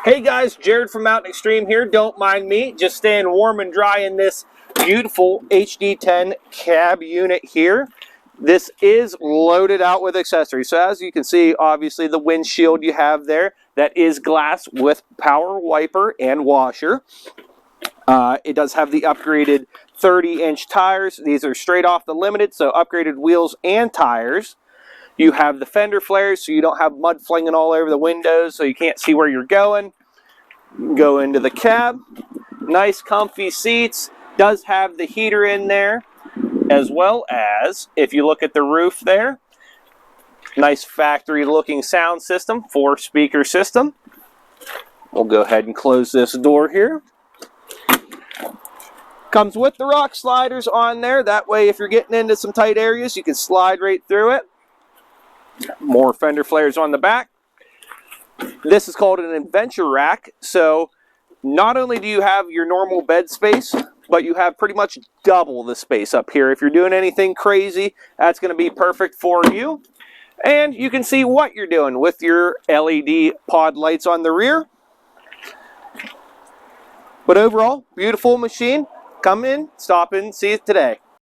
Hey guys, Jared from Mountain Extreme here. Don't mind me, just staying warm and dry in this beautiful HD10 cab unit here. This is loaded out with accessories. So as you can see, obviously the windshield you have there, that is glass with power wiper and washer. It does have the upgraded 30-inch tires. These are straight off the Limited, so upgraded wheels and tires. You have the fender flares, so you don't have mud flinging all over the windows, so you can't see where you're going. Go into the cab. Nice comfy seats. Does have the heater in there, as well as, if you look at the roof there, nice factory looking sound system, 4-speaker system. We'll go ahead and close this door here. Comes with the rock sliders on there. That way, if you're getting into some tight areas, you can slide right through it. More fender flares on the back. This is called an adventure rack. So not only do you have your normal bed space, but you have pretty much double the space up here. If you're doing anything crazy, that's going to be perfect for you. And you can see what you're doing with your LED pod lights on the rear. But overall, beautiful machine. Come in, stop in, see it today.